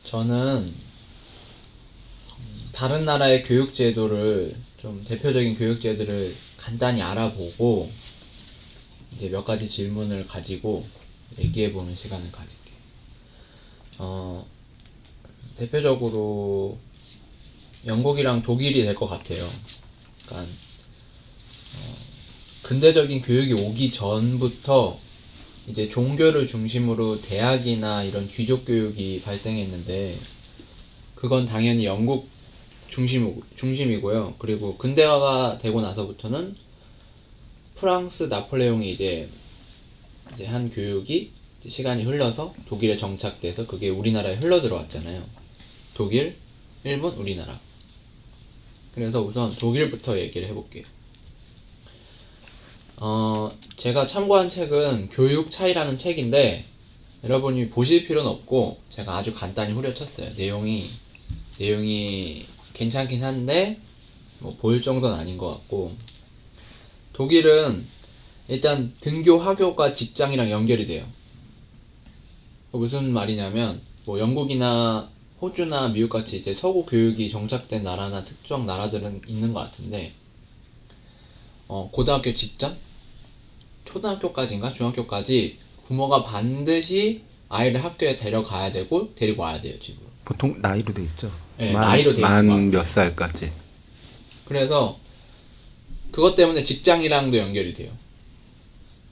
저는 다른 나라의 교육제도를 좀 대표적인 교육제도를 간단히 알아보고 이제 몇 가지 질문을 가지고 얘기해보는 시간을 가질게요. 대표적으로 영국이랑 독일이 될 것 같아요. 그러니까 근대적인 교육이 오기 전부터 이제 종교를 중심으로 대학이나 이런 귀족 교육이 발생했는데 그건 당연히 영국 중심이고요. 그리고 근대화가 되고 나서부터는 프랑스 나폴레옹이 이제 한 교육이 시간이 흘러서 독일에 정착돼서 그게 우리나라에 흘러 들어왔잖아요. 독일, 일본, 우리나라. 그래서 우선 독일부터 얘기를 해볼게요. 제가 참고한 책은 교육 차이라는 책인데 여러분이 보실 필요는 없고 제가 아주 간단히 후려쳤어요. 내용이 괜찮긴 한데 뭐 볼 정도는 아닌 것 같고, 독일은 일단 등교 학교가 직장이랑 연결이 돼요. 무슨 말이냐면 뭐 영국이나 호주나 미국같이 이제 서구 교육이 정착된 나라나 특정 나라들은 있는 것 같은데 고등학교 직전? 초등학교까지인가? 중학교까지 부모가 반드시 아이를 학교에 데려가야 되고 데리고 와야 돼요, 집으로. 보통 나이로 돼 있죠. 네, 나이로 돼 있는 것 만 같아요. 몇 살까지. 그래서 그것 때문에 직장이랑도 연결이 돼요.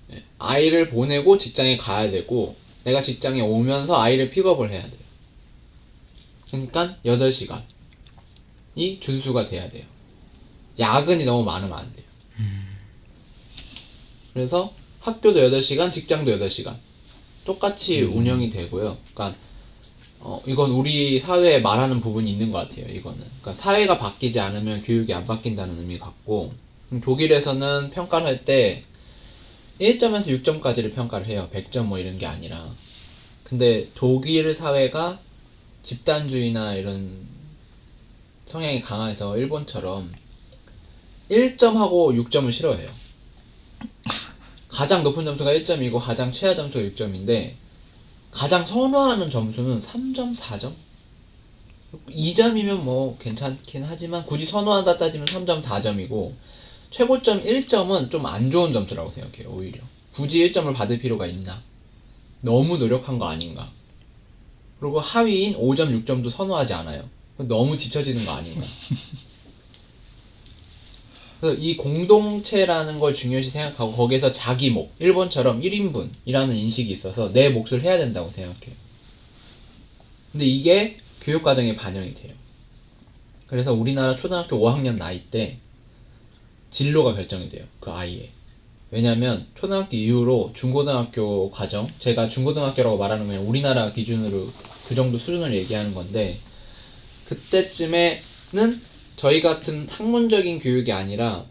네, 아이를 보내고 직장에 가야 되고 내가 직장에 오면서 아이를 픽업을 해야 돼요. 그러니까 8시간이 준수가 돼야 돼요. 야근이 너무 많으면 안 돼요. 그래서 학교도 8시간, 직장도 8시간 똑같이 운영이 되고요. 그러니까 이건 우리 사회에 말하는 부분이 있는 것 같아요. 이거는 그러니까 사회가 바뀌지 않으면 교육이 안 바뀐다는 의미 같고, 독일에서는 평가를 할 때 1점에서 6점까지를 평가를 해요. 100점 뭐 이런 게 아니라. 근데 독일 사회가 집단주의나 이런 성향이 강해서 일본처럼 1점하고 6점을 싫어해요. 가장 높은 점수가 1점이고 가장 최하 점수가 6점인데 가장 선호하는 점수는 3점, 4점? 2점이면 뭐 괜찮긴 하지만 굳이 선호한다 따지면 3점, 4점이고 최고점 1점은 좀 안 좋은 점수라고 생각해요. 오히려 굳이 1점을 받을 필요가 있나? 너무 노력한 거 아닌가? 그리고 하위인 5점, 6점도 선호하지 않아요. 너무 뒤처지는 거 아닌가? 그래서 이 공동체라는 걸 중요시 생각하고 거기에서 자기 몫, 일본처럼 1인분이라는 인식이 있어서 내 몫을 해야 된다고 생각해요. 근데 이게 교육과정에 반영이 돼요. 그래서 우리나라 초등학교 5학년 나이 때 진로가 결정이 돼요. 그 아이의. 왜냐면 초등학교 이후로 중고등학교 과정, 제가 중고등학교라고 말하는 건 우리나라 기준으로 그 정도 수준을 얘기하는 건데, 그때쯤에는 저희 같은 학문적인 교육이 아니라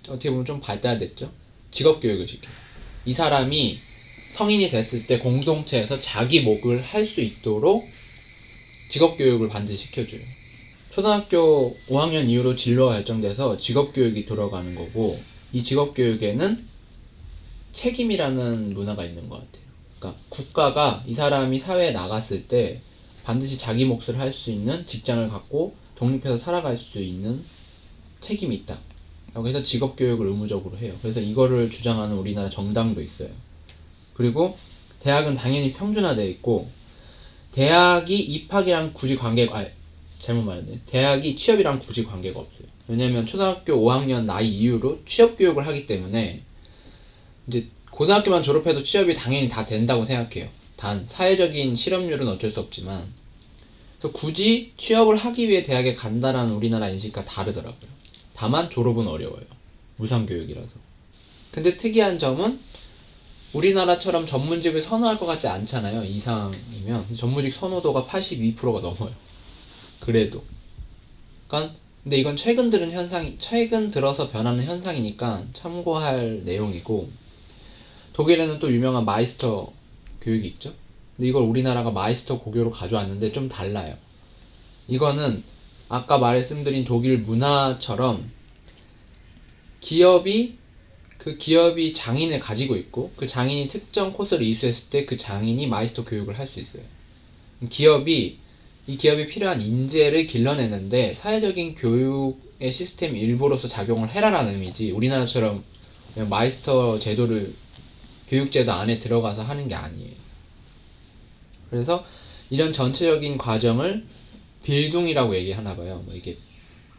어떻게 보면 좀 발달됐죠. 직업교육을 시켜요. 이 사람이 성인이 됐을 때 공동체에서 자기 몫을 할 수 있도록 직업교육을 반드시 시켜줘요. 초등학교 5학년 이후로 진로가 결정돼서 직업교육이 들어가는 거고, 이 직업교육에는 책임이라는 문화가 있는 것 같아요. 그러니까 국가가 이 사람이 사회에 나갔을 때 반드시 자기 몫을 할 수 있는 직장을 갖고 독립해서 살아갈 수 있는 책임이 있다. 그래서 직업교육을 의무적으로 해요. 그래서 이거를 주장하는 우리나라 정당도 있어요. 그리고 대학은 당연히 평준화되어 있고, 대학이 입학이랑 굳이 잘못 말했네. 대학이 취업이랑 굳이 관계가 없어요. 왜냐면 초등학교 5학년 나이 이후로 취업교육을 하기 때문에 이제 고등학교만 졸업해도 취업이 당연히 다 된다고 생각해요. 단 사회적인 실업률은 어쩔 수 없지만, 그래서 굳이 취업을 하기 위해 대학에 간다라는 우리나라 인식과 다르더라고요. 다만 졸업은 어려워요. 무상교육이라서. 근데 특이한 점은 우리나라처럼 전문직을 선호할 것 같지 않잖아요. 이상이면 전문직 선호도가 82%가 넘어요. 그래도. 그러니까 근데 이건 최근 들어서 변하는 현상이니까 참고할 내용이고, 독일에는 또 유명한 마이스터 교육이 있죠. 근데 이걸 우리나라가 마이스터 고교로 가져왔는데 좀 달라요. 이거는 아까 말씀드린 독일 문화처럼 그 기업이 장인을 가지고 있고 그 장인이 특정 코스를 이수했을 때 그 장인이 마이스터 교육을 할 수 있어요. 기업이 이 기업이 필요한 인재를 길러내는데 사회적인 교육의 시스템 일부로서 작용을 해라라는 의미지, 우리나라처럼 그냥 마이스터 제도를 교육제도 안에 들어가서 하는 게 아니에요. 그래서 이런 전체적인 과정을 빌둥이라고 얘기하나 봐요. 뭐 이게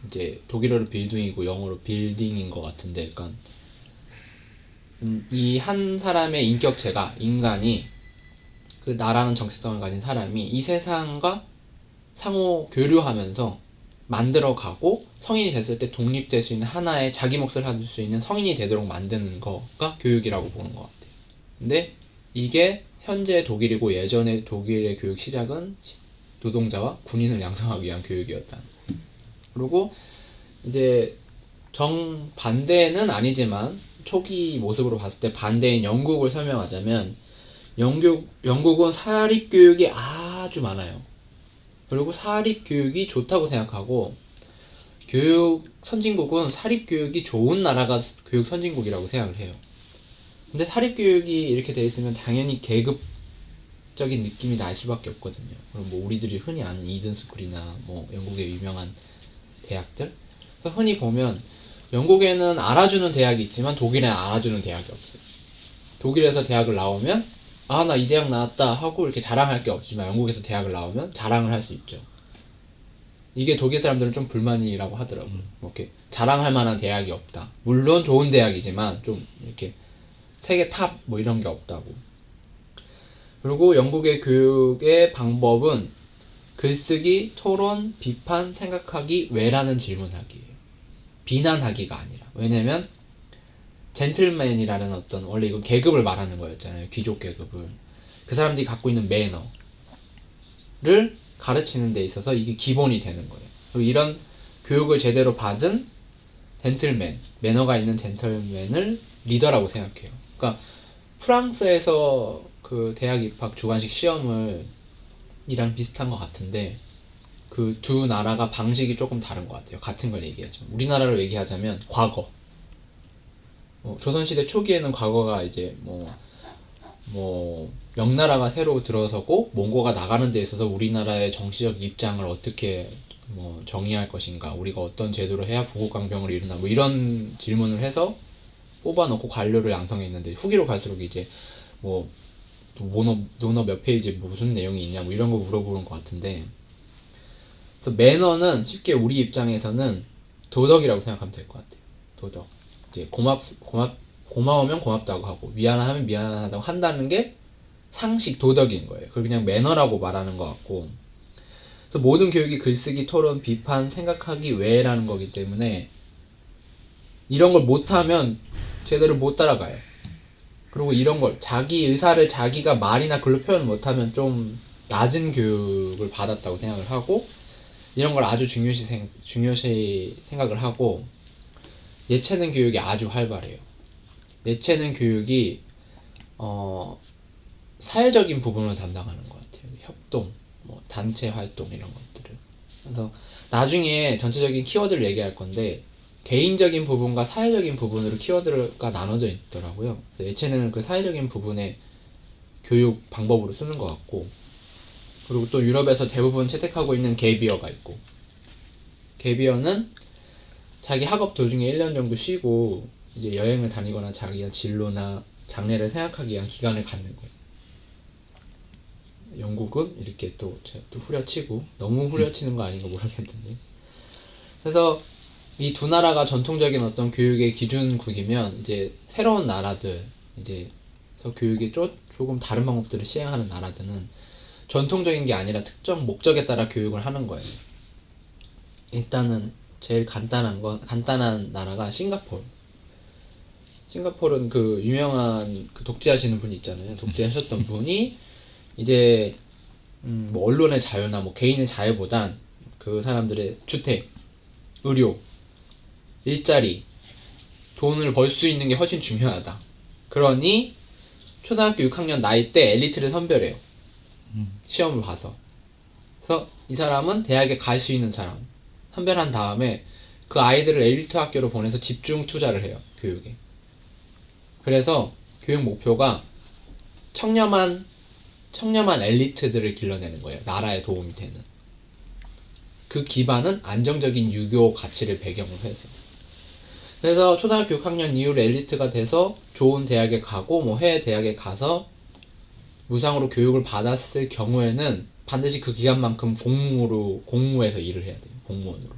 이제 독일어로 빌둥이고 영어로 빌딩인 것 같은데, 그러니까 이 한 사람의 인격체가, 인간이, 그 나라는 정체성을 가진 사람이 이 세상과 상호 교류하면서 만들어가고 성인이 됐을 때 독립될 수 있는 하나의 자기 몫을 할 수 있는 성인이 되도록 만드는 거가 교육이라고 보는 것 같아요. 근데 이게 현재 독일이고 예전에 독일의 교육 시작은 노동자와 군인을 양성하기 위한 교육이었다. 그리고 이제 정반대는 아니지만 초기 모습으로 봤을 때 반대인 영국을 설명하자면, 영국은 사립교육이 아주 많아요. 그리고 사립교육이 좋다고 생각하고, 교육 선진국은 사립교육이 좋은 나라가 교육 선진국이라고 생각을 해요. 근데 사립교육이 이렇게 돼 있으면 당연히 계급적인 느낌이 날 수밖에 없거든요. 그럼 뭐 우리들이 흔히 아는 이든스쿨이나 뭐 영국의 유명한 대학들, 흔히 보면 영국에는 알아주는 대학이 있지만 독일에는 알아주는 대학이 없어요. 독일에서 대학을 나오면 아, 나 이 대학 나왔다 하고 이렇게 자랑할 게 없지만, 영국에서 대학을 나오면 자랑을 할 수 있죠. 이게 독일 사람들은 좀 불만이라고 하더라고요. 뭐 이렇게 자랑할 만한 대학이 없다. 물론 좋은 대학이지만 좀 이렇게 세계 탑 뭐 이런 게 없다고. 그리고 영국의 교육의 방법은 글쓰기, 토론, 비판, 생각하기, 왜라는 질문하기예요. 비난하기가 아니라. 왜냐면 젠틀맨이라는 어떤, 원래 이건 계급을 말하는 거였잖아요. 귀족 계급을. 그 사람들이 갖고 있는 매너를 가르치는 데 있어서 이게 기본이 되는 거예요. 그리고 이런 교육을 제대로 받은 젠틀맨, 매너가 있는 젠틀맨을 리더라고 생각해요. 그러니까 프랑스에서 그 대학 입학 주관식 시험을 이랑 비슷한 것 같은데, 그 두 나라가 방식이 조금 다른 것 같아요. 같은 걸 얘기하지만. 우리나라로 얘기하자면 과거, 조선시대 초기에는 과거가 이제 명나라가 새로 들어서고 몽고가 나가는 데 있어서 우리나라의 정치적 입장을 어떻게 정의할 것인가, 우리가 어떤 제도를 해야 부국강병을 이루나, 뭐 이런 질문을 해서 뽑아놓고 관료를 양성했는데, 후기로 갈수록 이제 논어 몇 페이지 무슨 내용이 있냐 뭐 이런 거 물어보는 것 같은데, 그래서 매너는 쉽게 우리 입장에서는 도덕이라고 생각하면 될 것 같아요. 도덕. 이제 고마우면 고맙다고 하고, 미안하면 미안하다고 한다는 게 상식, 도덕인 거예요. 그걸 그냥 매너라고 말하는 것 같고, 그래서 모든 교육이 글쓰기, 토론, 비판, 생각하기 외라는 거기 때문에 이런 걸 못하면 제대로 못 따라가요. 그리고 이런 걸, 자기 의사를 자기가 말이나 글로 표현 못하면 좀 낮은 교육을 받았다고 생각을 하고, 이런 걸 아주 중요시 생각을 하고, 예체능 교육이 아주 활발해요. 예체능 교육이 사회적인 부분을 담당하는 것 같아요. 협동, 단체 활동 이런 것들을. 그래서 나중에 전체적인 키워드를 얘기할 건데, 개인적인 부분과 사회적인 부분으로 키워드가 나눠져 있더라고요. 예체능은 그 사회적인 부분의 교육 방법으로 쓰는 것 같고, 그리고 또 유럽에서 대부분 채택하고 있는 갭이어가 있고, 갭이어는 자기 학업 도중에 1년 정도 쉬고 이제 여행을 다니거나 자기의 진로나 장래를 생각하기 위한 기간을 갖는 거예요. 영국은 이렇게 또 후려치고, 너무 후려치는 거 아닌가 모르겠는데, 그래서 이 두 나라가 전통적인 어떤 교육의 기준국이면, 이제 새로운 나라들, 이제 교육이 조금 다른 방법들을 시행하는 나라들은 전통적인 게 아니라 특정 목적에 따라 교육을 하는 거예요. 일단은 제일 간단한 나라가 싱가포르. 싱가포르는 그 유명한 그 독재하시는 분이 있잖아요. 독재하셨던 분이 이제 언론의 자유나 개인의 자유보단 그 사람들의 주택, 의료, 일자리, 돈을 벌 수 있는 게 훨씬 중요하다. 그러니 초등학교 6학년 나이 때 엘리트를 선별해요. 시험을 봐서. 그래서 이 사람은 대학에 갈 수 있는 사람 선별한 다음에 그 아이들을 엘리트 학교로 보내서 집중 투자를 해요. 교육에. 그래서 교육 목표가 청렴한 엘리트들을 길러내는 거예요. 나라에 도움이 되는. 그 기반은 안정적인 유교 가치를 배경으로 해서. 그래서 초등학교 6학년 이후로 엘리트가 돼서 좋은 대학에 가고 뭐 해외 대학에 가서 무상으로 교육을 받았을 경우에는 반드시 그 기간만큼 공무에서 일을 해야 돼요. 공무원으로.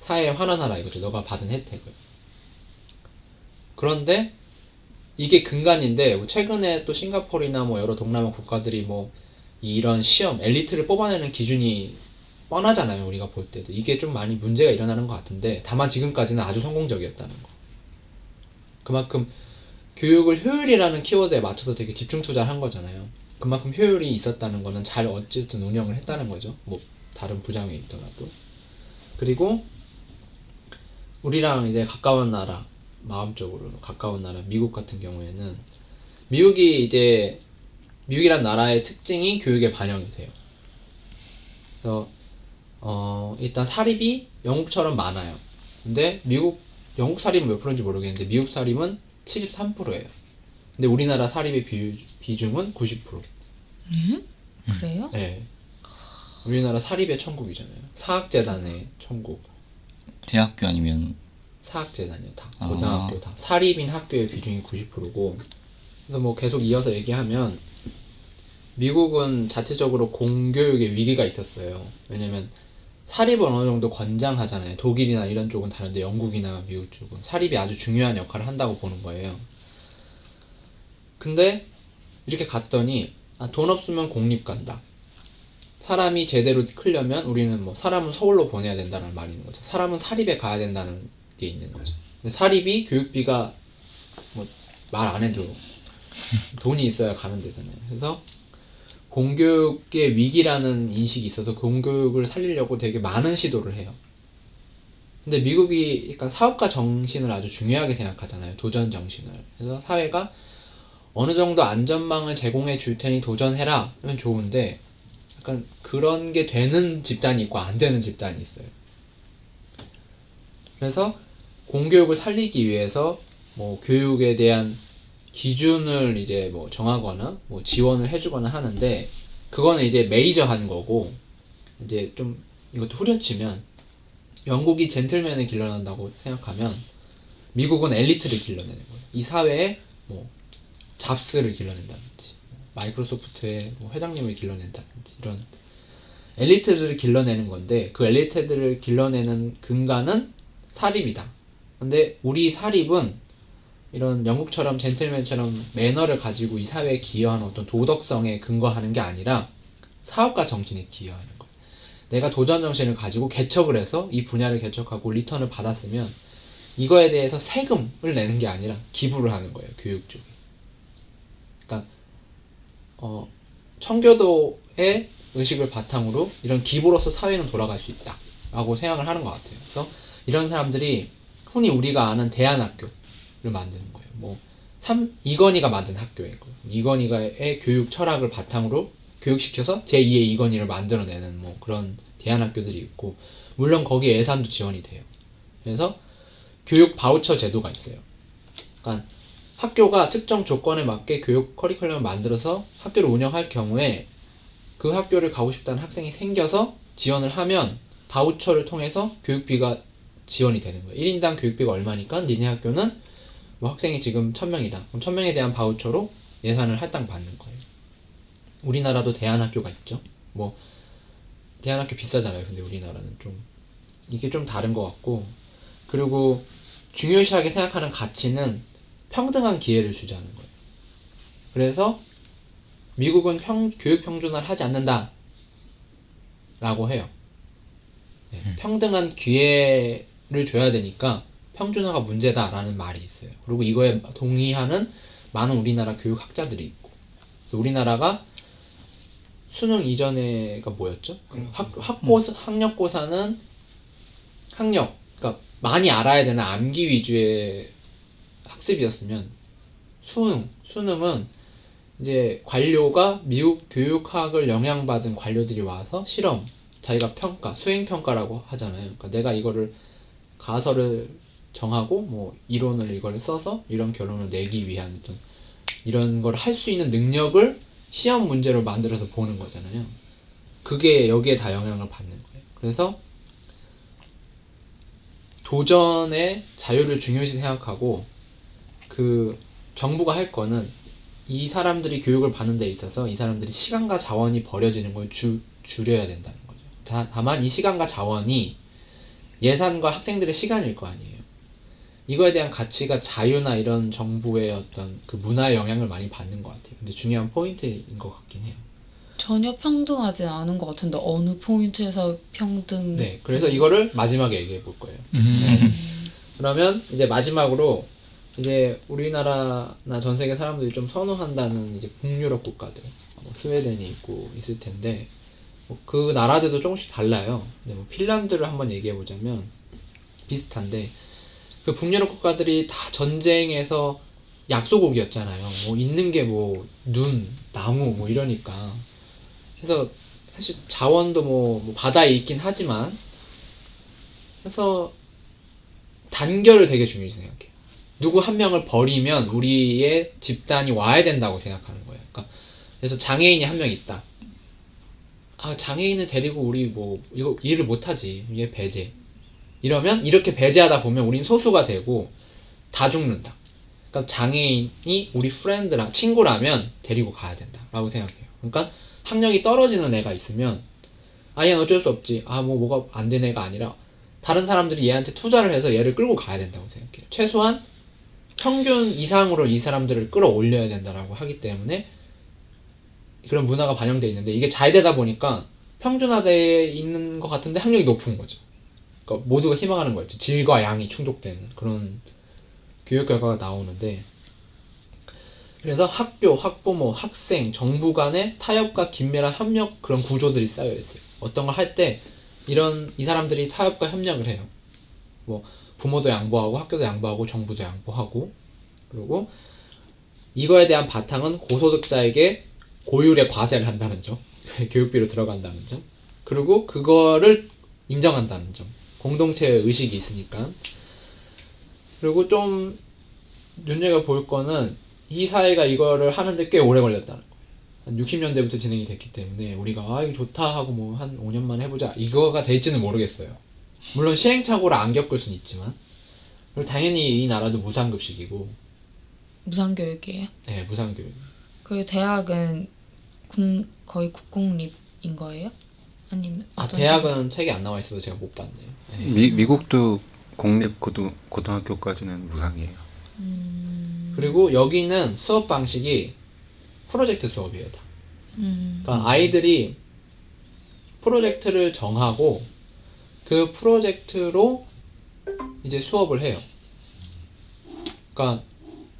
사회에 환원하라 이거죠. 너가 받은 혜택을. 그런데 이게 근간인데 뭐 최근에 또 싱가포르나 뭐 여러 동남아 국가들이 뭐 이런 시험 엘리트를 뽑아내는 기준이 뻔하잖아요. 우리가 볼 때도 이게 좀 많이 문제가 일어나는 것 같은데 다만 지금까지는 아주 성공적이었다는 거. 그만큼 교육을 효율이라는 키워드에 맞춰서 되게 집중 투자를 한 거잖아요. 그만큼 효율이 있었다는 거는 잘 어쨌든 운영을 했다는 거죠. 뭐 다른 부장이 있더라도. 그리고 우리랑 이제 가까운 나라, 마음적으로 가까운 나라 미국 같은 경우에는 미국이란 나라의 특징이 교육에 반영이 돼요. 그래서 일단 사립이 영국처럼 많아요. 근데 영국 사립은 몇 프로인지 모르겠는데 미국 사립은 73%예요. 근데 우리나라 사립의 비중은 90%. 그래요? 네. 우리나라 사립의 천국이잖아요. 사학재단의 천국. 대학교 아니면 사학재단이요. 다. 아. 고등학교 다. 사립인 학교의 비중이 90%고. 그래서 뭐 계속 이어서 얘기하면 미국은 자체적으로 공교육의 위기가 있었어요. 왜냐면 사립은 어느 정도 권장하잖아요. 독일이나 이런 쪽은 다른데 영국이나 미국 쪽은 사립이 아주 중요한 역할을 한다고 보는 거예요. 근데 이렇게 갔더니 돈 없으면 공립 간다. 사람이 제대로 크려면 우리는 뭐 사람은 서울로 보내야 된다는 말이 있는 거죠. 사람은 사립에 가야 된다는 게 있는 거죠. 근데 사립이 교육비가 뭐 말 안 해도 돈이 있어야 가는 데잖아요. 그래서 공교육의 위기라는 인식이 있어서 공교육을 살리려고 되게 많은 시도를 해요. 근데 미국이 약간 사업가 정신을 아주 중요하게 생각하잖아요. 도전 정신을. 그래서 사회가 어느 정도 안전망을 제공해 줄 테니 도전해라 하면 좋은데 약간 그런 게 되는 집단이 있고 안 되는 집단이 있어요. 그래서 공교육을 살리기 위해서 뭐 교육에 대한 기준을 이제 뭐 정하거나 뭐 지원을 해주거나 하는데 그거는 이제 메이저한 거고 이제 좀 이것도 후려치면 영국이 젠틀맨을 길러낸다고 생각하면 미국은 엘리트를 길러내는 거예요. 이 사회에 뭐 잡스를 길러낸다든지 마이크로소프트의 뭐 회장님을 길러낸다든지 이런 엘리트들을 길러내는 건데 그 엘리트들을 길러내는 근간은 사립이다. 근데 우리 사립은 이런 영국처럼 젠틀맨처럼 매너를 가지고 이 사회에 기여하는 어떤 도덕성에 근거하는 게 아니라 사업가 정신에 기여하는 거예요. 내가 도전 정신을 가지고 개척을 해서 이 분야를 개척하고 리턴을 받았으면 이거에 대해서 세금을 내는 게 아니라 기부를 하는 거예요. 교육 쪽에. 그러니까 청교도의 의식을 바탕으로 이런 기부로서 사회는 돌아갈 수 있다 라고 생각을 하는 것 같아요. 그래서 이런 사람들이 흔히 우리가 아는 대안학교를 만드는 거예요. 뭐 이건희가 만든 학교예요. 이건희가의 교육 철학을 바탕으로 교육시켜서 제2의 이건희를 만들어내는 뭐 그런 대안학교들이 있고 물론 거기에 예산도 지원이 돼요. 그래서 교육 바우처 제도가 있어요. 그러니까 학교가 특정 조건에 맞게 교육 커리큘럼을 만들어서 학교를 운영할 경우에 그 학교를 가고 싶다는 학생이 생겨서 지원을 하면 바우처를 통해서 교육비가 지원이 되는 거예요. 1인당 교육비가 얼마니까 니네 학교는 뭐 학생이 지금 1000명이다. 그럼 1000명에 대한 바우처로 예산을 할당받는 거예요. 우리나라도 대안학교가 있죠. 뭐 대안학교 비싸잖아요. 근데 우리나라는 좀 이게 좀 다른 것 같고 그리고 중요시하게 생각하는 가치는 평등한 기회를 주자는 거예요. 그래서 미국은 교육 평준화를 하지 않는다 라고 해요. 네, 평등한 기회를 줘야 되니까 평준화가 문제다라는 말이 있어요. 그리고 이거에 동의하는 많은 우리나라 교육학자들이 있고 우리나라가 수능 이전에가 뭐였죠? 학력고사는 그러니까 많이 알아야 되는 암기 위주의 학습이었으면 수능은 이제 관료가 미국 교육학을 영향받은 관료들이 와서 실험, 자기가 평가, 수행평가라고 하잖아요. 그러니까 내가 이거를 가설을 정하고 뭐 이론을 이걸 써서 이런 결론을 내기 위한 어떤 이런 걸 할 수 있는 능력을 시험 문제로 만들어서 보는 거잖아요. 그게 여기에 다 영향을 받는 거예요. 그래서 도전의 자유를 중요시 생각하고 그 정부가 할 거는 이 사람들이 교육을 받는 데 있어서 이 사람들이 시간과 자원이 버려지는 걸 줄여야 된다는 거죠. 다만 이 시간과 자원이 예산과 학생들의 시간일 거 아니에요. 이거에 대한 가치가 자유나 이런 정부의 어떤 그 문화의 영향을 많이 받는 것 같아요. 근데 중요한 포인트인 것 같긴 해요. 전혀 평등하지 않은 것 같은데 어느 포인트에서 평등? 네, 그래서 이거를 마지막에 얘기해 볼 거예요. 네. 그러면 이제 마지막으로 이제 우리나라나 전 세계 사람들이 좀 선호한다는 이제 북유럽 국가들, 뭐 스웨덴이 있고 있을 텐데 그 나라들도 조금씩 달라요. 근데 뭐 핀란드를 한번 얘기해 보자면 비슷한데 그 북유럽 국가들이 다 전쟁에서 약소국이었잖아요. 뭐 있는 게 뭐 눈, 나무 뭐 이러니까. 그래서 사실 자원도 뭐 바다에 있긴 하지만 그래서 단결을 되게 중요시 생각해요. 누구 한 명을 버리면 우리의 집단이 와야 된다고 생각하는 거예요. 그러니까 그래서 장애인이 한 명 있다. 아, 장애인을 데리고 우리 뭐 이거 일을 못하지. 얘 배제. 이러면 이렇게 배제하다 보면 우린 소수가 되고 다 죽는다. 그러니까 장애인이 우리 프렌드랑 친구라면 데리고 가야 된다라고 생각해요. 그러니까 학력이 떨어지는 애가 있으면 아, 얘는 어쩔 수 없지. 아, 뭐가 안 된 애가 아니라 다른 사람들이 얘한테 투자를 해서 얘를 끌고 가야 된다고 생각해요. 최소한 평균 이상으로 이 사람들을 끌어올려야 된다라고 하기 때문에 그런 문화가 반영되어 있는데 이게 잘 되다 보니까 평준화되어 있는 것 같은데 학력이 높은 거죠. 그러니까 모두가 희망하는 거였죠. 질과 양이 충족되는 그런 교육 결과가 나오는데 그래서 학교, 학부모, 학생, 정부 간의 타협과 긴밀한 협력 그런 구조들이 쌓여 있어요. 어떤 걸 할 때 이 사람들이 타협과 협력을 해요. 뭐 부모도 양보하고 학교도 양보하고 정부도 양보하고 그리고 이거에 대한 바탕은 고소득자에게 고율의 과세를 한다는 점 교육비로 들어간다는 점 그리고 그거를 인정한다는 점 공동체의 의식이 있으니까 그리고 좀 눈여겨볼 거는 이 사회가 이거를 하는데 꽤 오래 걸렸다는 거예요. 한 60년대부터 진행이 됐기 때문에 우리가 아 이거 좋다 하고 뭐 한 5년만 해보자 이거가 될지는 모르겠어요. 물론 시행착오를 안 겪을 수는 있지만 그리고 당연히 이 나라도 무상급식이고 무상교육이에요? 네 무상교육. 그 대학은 거의 국공립인 거예요? 아니면 아 어떤 대학은 책이 안 나와 있어서 제가 못 봤네요. 네. 미국도 공립 고등학교까지는 무상이에요. 그리고 여기는 수업 방식이 프로젝트 수업이에요 다. 그러니까 아이들이 프로젝트를 정하고 그 프로젝트로 이제 수업을 해요. 그러니까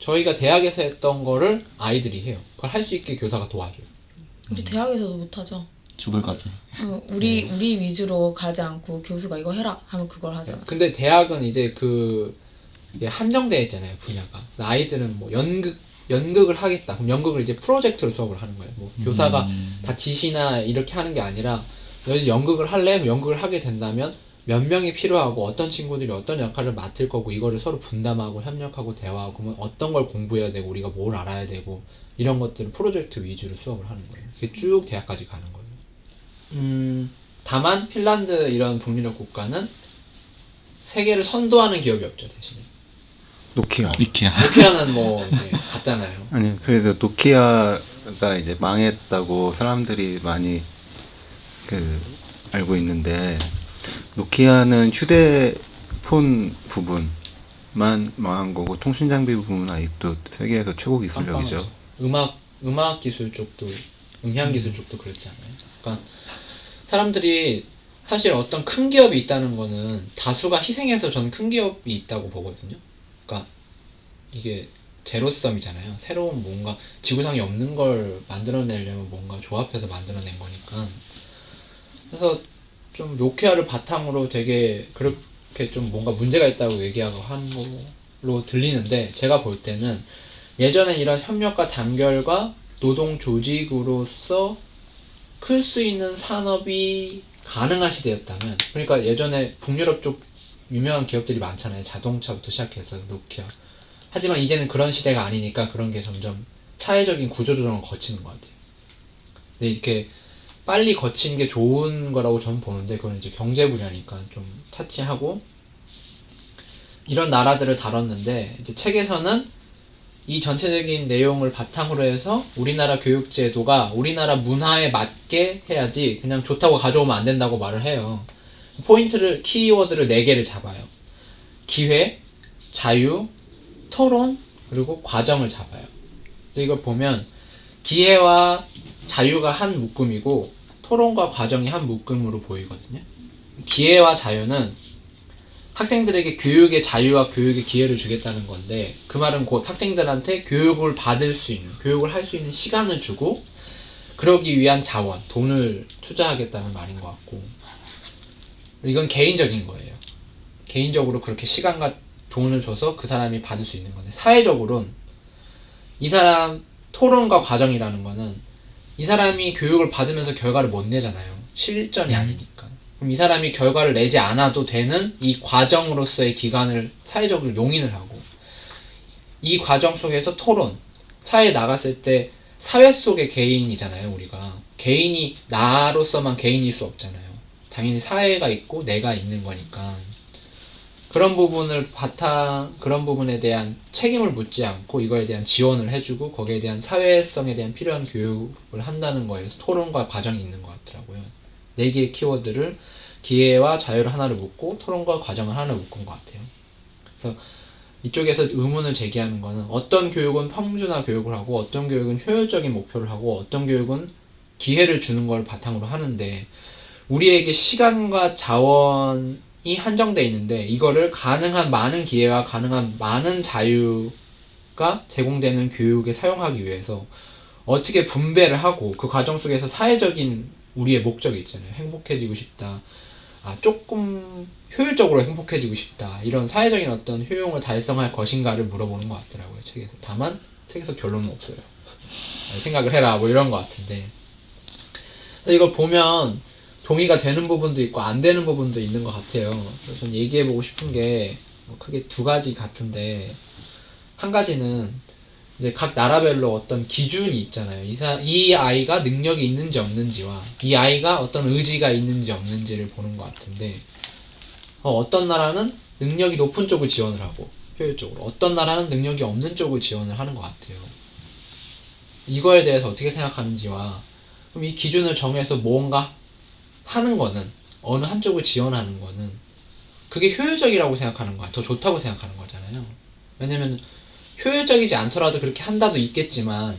저희가 대학에서 했던 거를 아이들이 해요. 그걸 할 수 있게 교사가 도와줘요. 우리 대학에서도 못하죠. 죽을 까지. 우리 위주로 가지 않고 교수가 이거 해라 하면 그걸 하잖아. 근데 대학은 이제 이게 한정되어 있잖아요 분야가. 아이들은 뭐 연극을 하겠다. 그럼 연극을 이제 프로젝트로 수업을 하는 거예요. 뭐 교사가 다 지시나 이렇게 하는 게 아니라 너희 연극을 할래? 그럼 연극을 하게 된다면 몇 명이 필요하고 어떤 친구들이 어떤 역할을 맡을 거고 이거를 서로 분담하고 협력하고 대화하고 그러면 어떤 걸 공부해야 되고 우리가 뭘 알아야 되고 이런 것들을 프로젝트 위주로 수업을 하는 거예요. 그게 쭉 대학까지 가는 거예요. 다만 핀란드 이런 북유럽 국가는 세계를 선도하는 기업이 없죠 대신에. 노키아. 노키아는 뭐 이제 갔잖아요. 아니 그래도 노키아가 이제 망했다고 사람들이 많이 알고 있는데 노키아는 휴대폰 부분만 망한 거고 통신 장비 부분은 아직도 세계에서 최고 기술력이죠. 음악 기술 쪽도 음향 기술 쪽도 그렇지 않아요? 그러니까 사람들이 사실 어떤 큰 기업이 있다는 거는 다수가 희생해서 저는 큰 기업이 있다고 보거든요. 그러니까 이게 제로섬이잖아요. 새로운 뭔가 지구상에 없는 걸 만들어내려면 뭔가 조합해서 만들어낸 거니까. 그래서 좀 노키아를 바탕으로 되게 그렇게 좀 뭔가 문제가 있다고 얘기하고 한 걸로 들리는데 제가 볼 때는 예전엔 이런 협력과 단결과 노동 조직으로서 클 수 있는 산업이 가능한 시대였다면 그러니까 예전에 북유럽 쪽 유명한 기업들이 많잖아요. 자동차부터 시작해서 노키아. 하지만 이제는 그런 시대가 아니니까 그런 게 점점 사회적인 구조조정을 거치는 것 같아요. 근데 이렇게 빨리 거치는 게 좋은 거라고 저는 보는데 그건 이제 경제 분야니까 좀 차치하고 이런 나라들을 다뤘는데 이제 책에서는 이 전체적인 내용을 바탕으로 해서 우리나라 교육제도가 우리나라 문화에 맞게 해야지 그냥 좋다고 가져오면 안 된다고 말을 해요. 키워드를 4개를 잡아요. 기회, 자유, 토론, 그리고 과정을 잡아요. 이걸 보면 기회와 자유가 한 묶음이고 토론과 과정이 한 묶음으로 보이거든요. 기회와 자유는 학생들에게 교육의 자유와 교육의 기회를 주겠다는 건데 그 말은 곧 학생들한테 교육을 받을 수 있는, 교육을 할 수 있는 시간을 주고 그러기 위한 자원, 돈을 투자하겠다는 말인 것 같고 이건 개인적인 거예요. 개인적으로 그렇게 시간과 돈을 줘서 그 사람이 받을 수 있는 건데 사회적으로는 이 사람 토론과 과정이라는 거는 이 사람이 교육을 받으면서 결과를 못 내잖아요. 실전이 아니니까. 그럼 이 사람이 결과를 내지 않아도 되는 이 과정으로서의 기간을 사회적으로 용인을 하고 이 과정 속에서 토론, 사회에 나갔을 때 사회 속의 개인이잖아요. 우리가 개인이 나로서만 개인일 수 없잖아요. 당연히 사회가 있고 내가 있는 거니까 그런 부분에 대한 책임을 묻지 않고 이거에 대한 지원을 해주고 거기에 대한 사회성에 대한 필요한 교육을 한다는 거에서 토론과 과정이 있는 것 같더라고요. 4개의 키워드를 기회와 자유를 하나를 묶고 토론과 과정을 하나를 묶은 것 같아요. 그래서 이쪽에서 의문을 제기하는 거는 어떤 교육은 평준화 교육을 하고 어떤 교육은 효율적인 목표를 하고 어떤 교육은 기회를 주는 걸 바탕으로 하는데 우리에게 시간과 자원이 한정돼 있는데 이거를 가능한 많은 기회와 가능한 많은 자유가 제공되는 교육에 사용하기 위해서 어떻게 분배를 하고 그 과정 속에서 사회적인 우리의 목적이 있잖아요. 행복해지고 싶다. 조금 효율적으로 행복해지고 싶다. 이런 사회적인 어떤 효용을 달성할 것인가를 물어보는 것 같더라고요. 책에서. 다만 책에서 결론은 없어요. 생각을 해라 뭐 이런 것 같은데 이걸 보면 동의가 되는 부분도 있고 안 되는 부분도 있는 것 같아요. 그래서 전 얘기해보고 싶은 게 크게 2가지 같은데 한 가지는 이제 각 나라별로 어떤 기준이 있잖아요. 이 아이가 능력이 있는지 없는지와 이 아이가 어떤 의지가 있는지 없는지를 보는 것 같은데 어떤 나라는 능력이 높은 쪽을 지원을 하고 효율적으로 어떤 나라는 능력이 없는 쪽을 지원을 하는 것 같아요. 이거에 대해서 어떻게 생각하는지와 그럼 이 기준을 정해서 뭔가 하는 거는 어느 한쪽을 지원하는 거는 그게 효율적이라고 생각하는 거야. 더 좋다고 생각하는 거잖아요. 왜냐면 효율적이지 않더라도 그렇게 한다도 있겠지만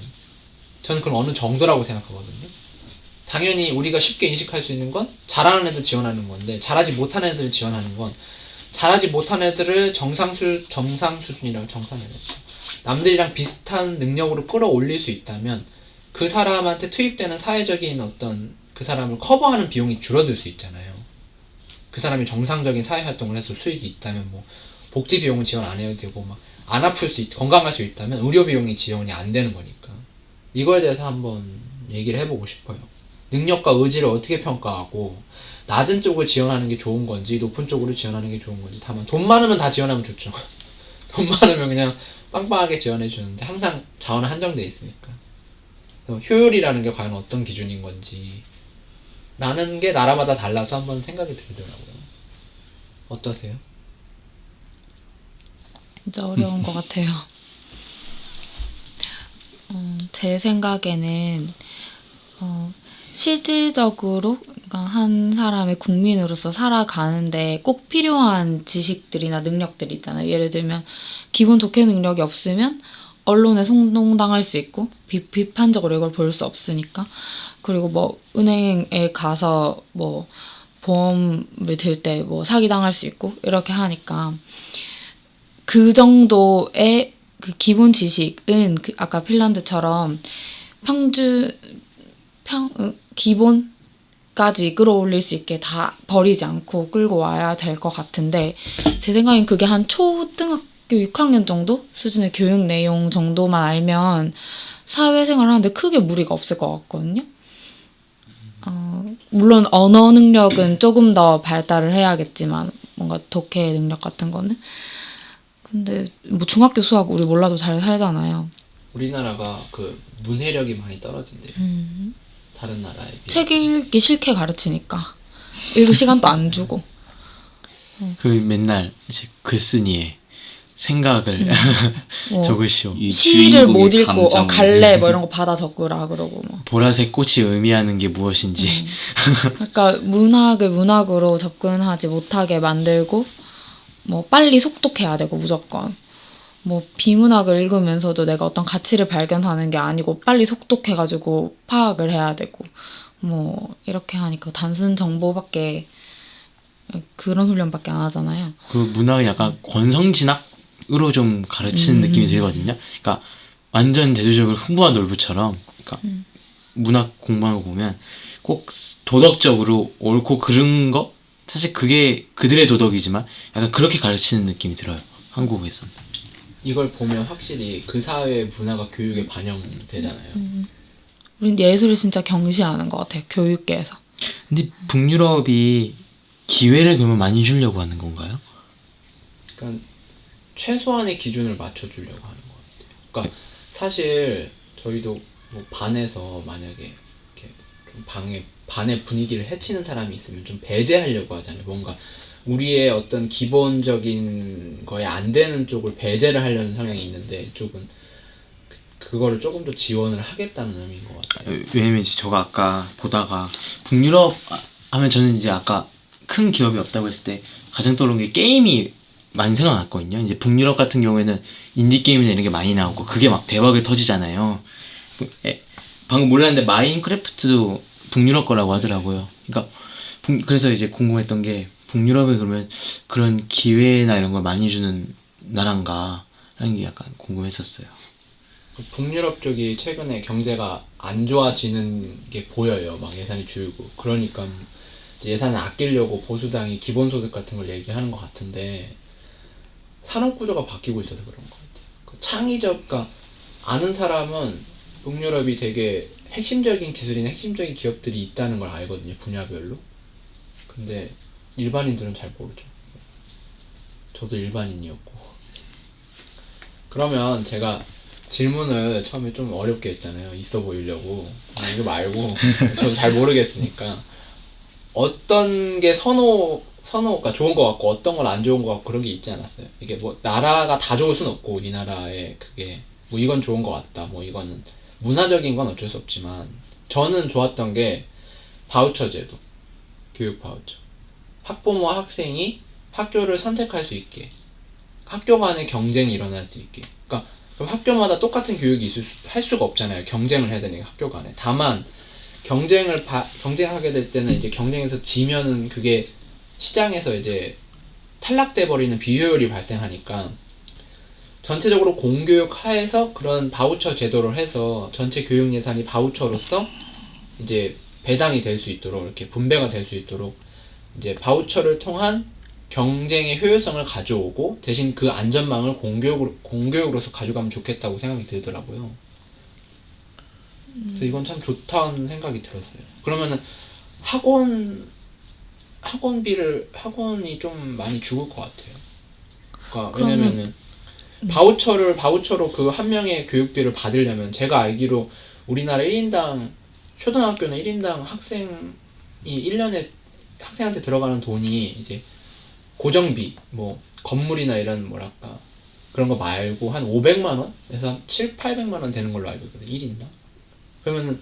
저는 그건 어느 정도라고 생각하거든요. 당연히 우리가 쉽게 인식할 수 있는 건 잘하는 애들 지원하는 건데 잘하지 못하는 애들을 지원하는 건 잘하지 못하는 애들을 정상 수준이라고 남들이랑 비슷한 능력으로 끌어올릴 수 있다면 그 사람한테 투입되는 사회적인 어떤 그 사람을 커버하는 비용이 줄어들 수 있잖아요. 그 사람이 정상적인 사회활동을 해서 수익이 있다면 뭐 복지 비용은 지원 안 해도 되고 막 안 아플 수 건강할 수 있다면 의료 비용이 지원이 안 되는 거니까 이거에 대해서 한번 얘기를 해보고 싶어요. 능력과 의지를 어떻게 평가하고 낮은 쪽을 지원하는 게 좋은 건지 높은 쪽으로 지원하는 게 좋은 건지 다만 돈 많으면 다 지원하면 좋죠. 돈 많으면 그냥 빵빵하게 지원해 주는데 항상 자원은 한정돼 있으니까 효율이라는 게 과연 어떤 기준인 건지 라는 게 나라마다 달라서 한번 생각이 들더라고요. 어떠세요? 진짜 어려운 것 같아요. 제 생각에는 실질적으로 그러니까 한 사람의 국민으로서 살아가는데 꼭 필요한 지식들이나 능력들이 있잖아요. 예를 들면 기본 독해 능력이 없으면 언론에 선동당할 수 있고 비판적으로 이걸 볼 수 없으니까 그리고 뭐 은행에 가서 뭐 보험을 들 때 뭐 사기당할 수 있고 이렇게 하니까 그 정도의 그 기본 지식은 아까 핀란드처럼 기본까지 끌어올릴 수 있게 다 버리지 않고 끌고 와야 될 것 같은데 제 생각엔 그게 한 초등학교 6학년 정도 수준의 교육 내용 정도만 알면 사회생활 하는데 크게 무리가 없을 것 같거든요. 물론 언어 능력은 조금 더 발달을 해야겠지만 뭔가 독해 능력 같은 거는 근데 뭐 중학교 수학 우리 몰라도 잘 살잖아요. 우리나라가 그 문해력이 많이 떨어진대요. 다른 나라에 비해. 책 읽기 싫게 가르치니까 읽을 시간도 안 주고. 그 맨날 이제 글쓴이의 생각을 뭐 적으시오. 이 시를 못 주인공의 읽고 감정. 갈래 뭐 이런 거 받아 적으라 그러고 뭐. 보라색 꽃이 의미하는 게 무엇인지. 그러니까 문학을 문학으로 접근하지 못하게 만들고 뭐 빨리 속독해야 되고 무조건 뭐 비문학을 읽으면서도 내가 어떤 가치를 발견하는 게 아니고 빨리 속독해가지고 파악을 해야 되고 뭐 이렇게 하니까 단순 정보밖에 그런 훈련밖에 안 하잖아요. 그 문학은 약간 권성진학으로 좀 가르치는 느낌이 들거든요. 그러니까 완전 대조적으로 흥부와 놀부처럼, 그러니까 문학 공부하는 거 보면 꼭 도덕적으로 옳고 그른 거, 사실 그게 그들의 도덕이지만 약간 그렇게 가르치는 느낌이 들어요. 한국에서는. 이걸 보면 확실히 그 사회의 문화가 교육에 반영되잖아요. 우린 예술을 진짜 경시하는 것 같아요. 교육계에서. 근데 북유럽이 기회를 그러면 많이 주려고 하는 건가요? 그러니까 최소한의 기준을 맞춰주려고 하는 것 같아요. 그러니까 사실 저희도 뭐 반에서 만약에 이렇게 좀 반의 분위기를 해치는 사람이 있으면 좀 배제하려고 하잖아요. 뭔가 우리의 어떤 기본적인 거에 안 되는 쪽을 배제를 하려는 성향이 있는데 이쪽은 그거를 조금 더 지원을 하겠다는 의미인 것 같아요. 왜냐면 이제 저가 아까 보다가 북유럽 하면 저는 이제 아까 큰 기업이 없다고 했을 때 가장 떠오른 게 게임이 많이 생각났거든요. 이제 북유럽 같은 경우에는 인디 게임이나 이런 게 많이 나오고 그게 막 대박을 터지잖아요. 방금 몰랐는데 마인크래프트도 북유럽 거라고 하더라고요. 그러니까 그래서 이제 궁금했던 게 북유럽에 그러면 그런 기회나 이런 걸 많이 주는 나라인가 라는 게 약간 궁금했었어요. 북유럽 쪽이 최근에 경제가 안 좋아지는 게 보여요. 막 예산이 줄고. 그러니까 이제 예산을 아끼려고 보수당이 기본소득 같은 걸 얘기하는 것 같은데 산업구조가 바뀌고 있어서 그런 것 같아요. 그 창의적, 그러니까 아는 사람은 북유럽이 되게 핵심적인 기술이나 핵심적인 기업들이 있다는 걸 알거든요. 분야별로. 근데 일반인들은 잘 모르죠. 저도 일반인이었고. 그러면 제가 질문을 처음에 좀 어렵게 했잖아요. 있어 보이려고. 이거 말고 저도 잘 모르겠으니까 어떤 게 선호가 좋은 것 같고 어떤 건 안 좋은 것 같고 그런 게 있지 않았어요. 이게 뭐 나라가 다 좋을 순 없고 이 나라에 그게 뭐 이건 좋은 것 같다. 뭐 이거는 문화적인 건 어쩔 수 없지만 저는 좋았던 게 바우처 제도, 교육 바우처. 학부모와 학생이 학교를 선택할 수 있게, 학교 간의 경쟁이 일어날 수 있게. 그러니까 그럼 학교마다 똑같은 교육이 할 수가 없잖아요. 경쟁을 해야 되니까 학교 간에. 다만 경쟁하게 될 때는 이제 경쟁에서 지면은 그게 시장에서 이제 탈락돼 버리는 비효율이 발생하니까 전체적으로 공교육 하에서 그런 바우처 제도를 해서 전체 교육 예산이 바우처로서 이제 배당이 될 수 있도록 이렇게 분배가 될 수 있도록 이제 바우처를 통한 경쟁의 효율성을 가져오고 대신 그 안전망을 공교육으로서 가져가면 좋겠다고 생각이 들더라고요. 그래서 이건 참 좋다는 생각이 들었어요. 그러면은 학원이 좀 많이 죽을 것 같아요. 그러니까 왜냐면은 바우처로 그 한 명의 교육비를 받으려면 제가 알기로 우리나라 1인당 초등학교는 1인당 학생이 1년에 학생한테 들어가는 돈이 이제 고정비, 뭐 건물이나 이런 뭐랄까 그런 거 말고 한 500만 원에서 한 800만 원 되는 걸로 알고 있거든요. 1인당. 그러면은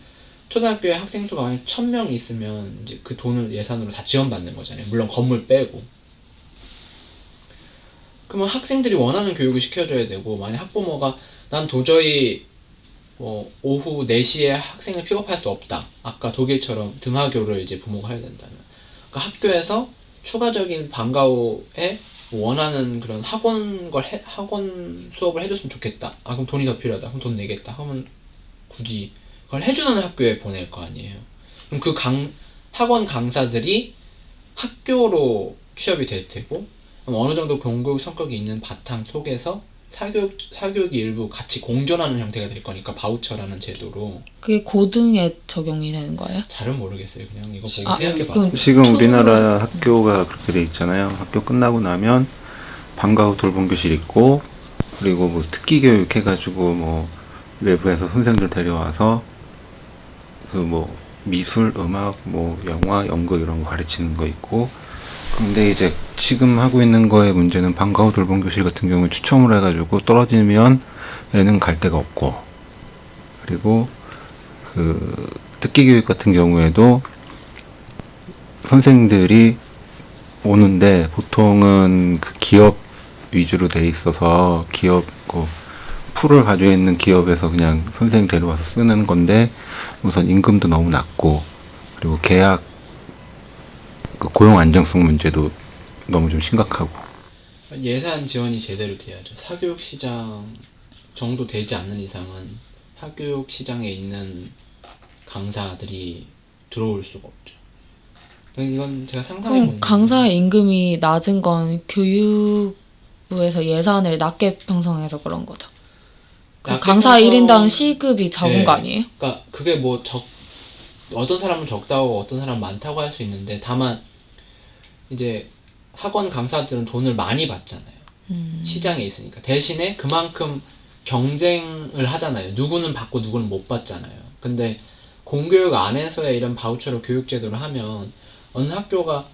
초등학교에 학생 수가 만약 1000명이 있으면 이제 그 돈을 예산으로 다 지원받는 거잖아요. 물론 건물 빼고. 그러면 학생들이 원하는 교육을 시켜줘야 되고 만약 학부모가 난 도저히 뭐 오후 4시에 학생을 픽업할 수 없다. 아까 독일처럼 등하교를 이제 부모가 해야 된다면. 그러니까 학교에서 추가적인 방과후에 원하는 그런 학원 수업을 해줬으면 좋겠다. 아 그럼 돈이 더 필요하다. 그럼 돈 내겠다. 하면 굳이 그걸 해주는 학교에 보낼 거 아니에요. 그럼 그 학원 강사들이 학교로 취업이 될 테고 그럼 어느 정도 공교육 성격이 있는 바탕 속에서 사교육이 일부 같이 공존하는 형태가 될 거니까 바우처라는 제도로. 그게 고등에 적용이 되는 거예요? 잘은 모르겠어요. 그냥 이거 보고 아, 생각해봤어요. 지금 우리나라 학교가 그렇게 돼 있잖아요. 학교 끝나고 나면 방과 후 돌봄 교실 있고 그리고 뭐 특기 교육 해가지고 뭐 외부에서 선생들 데려와서 그 뭐 미술, 음악, 뭐 영화, 연극 이런 거 가르치는 거 있고. 근데 이제 지금 하고 있는 거의 문제는 방과후 돌봄 교실 같은 경우는 추첨을 해가지고 떨어지면 애는 갈 데가 없고, 그리고 그 특기 교육 같은 경우에도 선생들이 오는데 보통은 그 기업 위주로 돼 있어서 기업 그 풀을 가지고 있는 기업에서 그냥 선생님 데려와서 쓰는 건데 우선 임금도 너무 낮고, 그리고 계약 그 고용 안정성 문제도 너무 좀 심각하고. 예산 지원이 제대로 돼야죠. 사교육 시장 정도 되지 않는 이상은 사교육 시장에 있는 강사들이 들어올 수가 없죠. 이건 제가 상상해 그럼 보는 강사의 임금이 낮은 건 교육부에서 예산을 낮게 편성해서 그런 거죠. 그 낮게 강사 편성- 1인당 시급이 적은 네. 거 아니에요? 그러니까 그게 뭐 어떤 사람은 적다고 어떤 사람은 많다고 할 수 있는데, 다만 이제 학원 강사들은 돈을 많이 받잖아요. 시장에 있으니까. 대신에 그만큼 경쟁을 하잖아요. 누구는 받고 누구는 못 받잖아요. 근데 공교육 안에서의 이런 바우처로 교육 제도를 하면 어느 학교가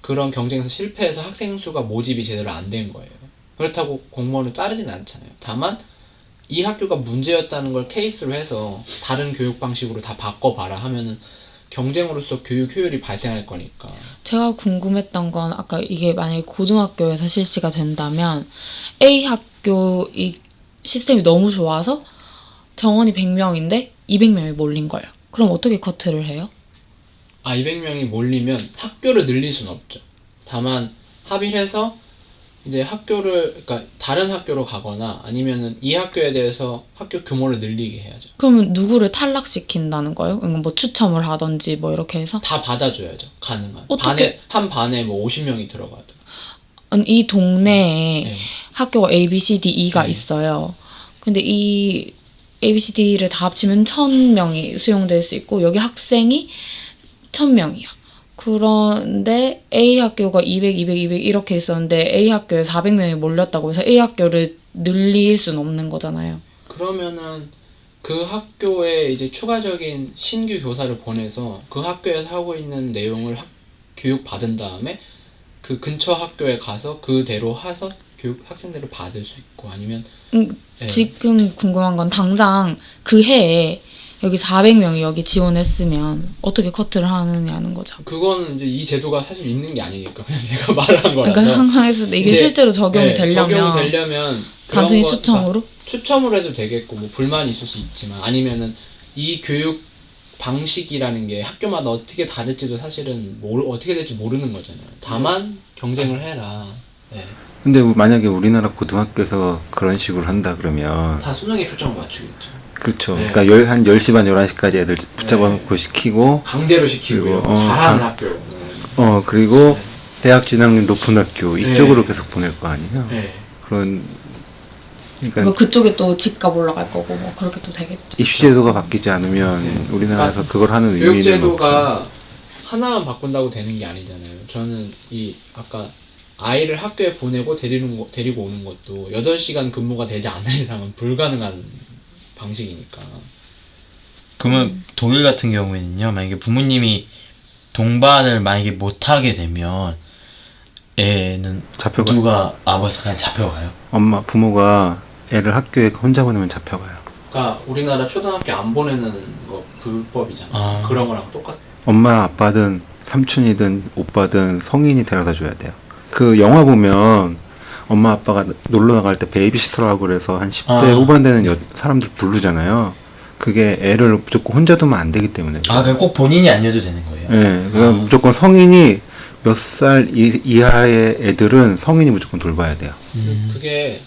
그런 경쟁에서 실패해서 학생 수가 모집이 제대로 안 된 거예요. 그렇다고 공무원을 자르진 않잖아요. 다만 이 학교가 문제였다는 걸 케이스로 해서 다른 교육 방식으로 다 바꿔봐라 하면은 경쟁으로서 교육 효율이 발생할 거니까. 제가 궁금했던 건 아까 이게 만약에 고등학교에서 실시가 된다면 A 학교 이 시스템이 너무 좋아서 정원이 100명인데 200명이 몰린 거예요. 그럼 어떻게 커트를 해요? 200명이 몰리면 학교를 늘릴 수는 없죠. 다만 합의를 해서 이제 그러니까 다른 학교로 가거나 아니면은 이 학교에 대해서 학교 규모를 늘리게 해야죠. 그러면 누구를 탈락시킨다는 거예요? 그러니까 뭐 추첨을 하든지 뭐 이렇게 해서? 다 받아줘야죠. 가능한. 어떻게- 한 반에 뭐 50명이 들어가도. 아니, 이 동네에 네. 학교가 A, B, C, D, E가 네. 있어요. 근데 이 A, B, C, D를 다 합치면 1000명이 수용될 수 있고 여기 학생이 1000명이야. 그런데 A 학교가 200, 200, 200 이렇게 있었는데 A 학교에 400명이 몰렸다고 해서 A 학교를 늘릴 수는 없는 거잖아요. 그러면은 그 학교에 이제 추가적인 신규 교사를 보내서 그 학교에서 하고 있는 내용을 교육 받은 다음에 그 근처 학교에 가서 그대로 해서 학생들을 받을 수 있고, 아니면 네. 지금 궁금한 건 당장 그 해에 여기 400명이 여기 지원했으면 어떻게 커트를 하느냐는 거죠. 그거는 이제 이 제도가 사실 있는 게 아니니까 그냥 제가 말한 거라서. 그러니까 항상 했을 때 이게 이제, 실제로 적용이 네, 되려면 적용되려면 그런 단순히 거- 추첨으로? 그러니까 추첨으로 해도 되겠고 뭐 불만이 있을 수 있지만, 아니면은 이 교육 방식이라는 게 학교마다 어떻게 다를지도 사실은 어떻게 될지 모르는 거잖아요. 다만 경쟁을 해라. 네. 근데 만약에 우리나라 고등학교에서 그런 식으로 한다 그러면 다 수능에 초점을 맞추겠죠. 그렇죠. 네. 그러니까 한 10시 반 11시까지 애들 붙잡아 놓고 시키고, 강제로 시키고요. 그리고, 잘하는 강- 학교. 그리고 대학 진학률 높은 학교 이쪽으로 네. 계속 보낼 거 아니에요. 네. 그런 그러니까 그러니까 그쪽에 또 집값 올라갈 거고 뭐 그렇게 또 되겠죠. 입시 제도가 바뀌지 않으면 네. 우리나라에서 그러니까 그걸 하는 교육 의미는 제도가 하나만 바꾼다고 되는 게 아니잖아요. 저는 아까 아이를 학교에 보내고 데리고 오는 것도 8시간 근무가 되지 않는 이상은 불가능한 방식이니까. 그러면 독일 같은 경우에는요, 만약에 부모님이 동반을 만약에 못하게 되면 애는 잡혀가. 누가 아버지 그냥 잡혀가요? 부모가 애를 학교에 혼자 보내면 잡혀가요. 그러니까 우리나라 초등학교 안 보내는 거 불법이잖아. 아. 그런 거랑 똑같. 엄마 아빠든 삼촌이든 오빠든 성인이 데려다 줘야 돼요. 그 영화 보면 엄마 아빠가 놀러 나갈 때 베이비시터라고 그래서 한 10대 아. 후반 되는 사람들 부르잖아요. 그게 애를 무조건 혼자 두면 안 되기 때문에. 그냥 꼭 본인이 아니어도 되는 거예요? 네, 그러니까 무조건 성인이 몇 살 이하의 애들은 성인이 무조건 돌봐야 돼요. 그게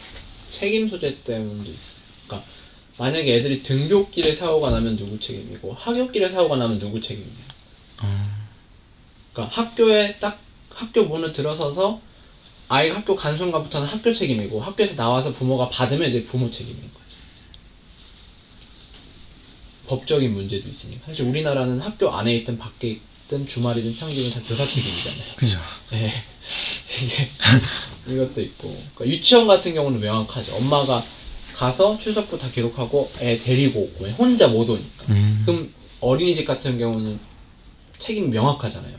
책임 소재 때문도 있어. 그러니까 만약에 애들이 등교길에 사고가 나면 누구 책임이고 학교길에 사고가 나면 누구 책임이야. 그러니까 학교 문을 들어서서 아이가 학교 간 순간부터는 학교 책임이고 학교에서 나와서 부모가 받으면 이제 부모 책임인 거지. 법적인 문제도 있으니까. 사실 우리나라는 학교 안에 있든 밖에 있든 주말이든 평일이든 다 교사 책임이잖아요. 그죠. 네. 이것도 있고. 그러니까 유치원 같은 경우는 명확하죠. 엄마가 가서 출석부 다 기록하고 애 데리고 오고 혼자 못 오니까. 그럼 어린이집 같은 경우는 책임이 명확하잖아요.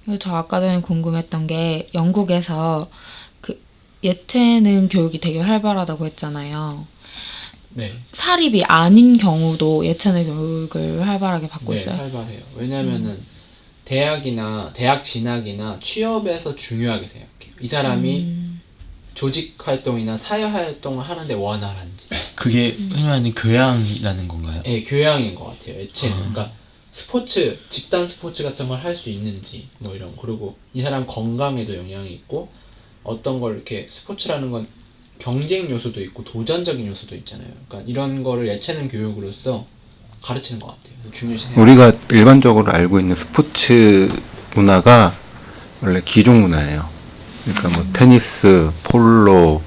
그리고 저 아까 전에 궁금했던 게 영국에서 그 예체능 교육이 되게 활발하다고 했잖아요. 네. 사립이 아닌 경우도 예체능 교육을 활발하게 받고 네, 있어요. 활발해요. 왜냐면은 대학 진학이나 취업에서 중요하게 생각해요. 이 사람이 조직 활동이나 사회 활동을 하는데 원활한지. 그게 흔히 말하는 교양이라는 건가요? 예, 교양인 것 같아요. 예체능. 그러니까 스포츠, 집단 스포츠 같은 걸 할 수 있는지 뭐 이런 거. 그리고 이 사람 건강에도 영향이 있고 어떤 걸 이렇게 스포츠라는 건 경쟁 요소도 있고 도전적인 요소도 있잖아요. 그러니까 이런 거를 예체능 교육으로서 가르치는 것 같아요. 중요시 생각. 우리가 일반적으로 알고 있는 스포츠 문화가 원래 귀족 문화예요. 그러니까 뭐 테니스, 폴로,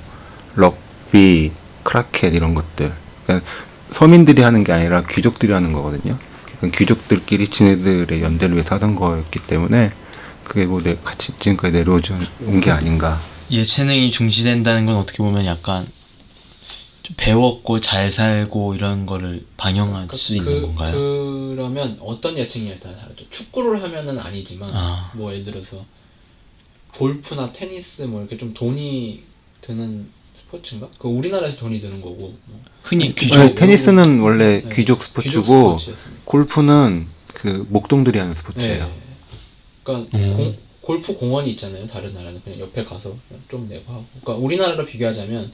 럭비, 크라켓 이런 것들. 그러니까 서민들이 하는 게 아니라 귀족들이 하는 거거든요. 그러니까 귀족들끼리 지네들의 연대를 위해서 하던 거였기 때문에 그게 뭐 같이 지금까지 내려온 게 아닌가. 예체능이 중시된다는 건 어떻게 보면 약간 좀 배웠고 잘 살고 이런 거를 방영할 수 있는 건가요? 그러면 어떤 예체능에 따라 다르죠. 축구를 하면은 아니지만 뭐 예를 들어서 골프나 테니스 뭐 이렇게 좀 돈이 드는 스포츠인가? 그 우리나라에서 돈이 드는 거고. 뭐. 흔히 네, 테니스는 원래 네, 귀족 스포츠고 귀족 스포츠였습니다. 골프는 그 목동들이 하는 스포츠예요. 네. 그러니까 골프 공원이 있잖아요. 다른 나라는 그냥 옆에 가서 그냥 좀 내고 하고. 그러니까 우리나라로 비교하자면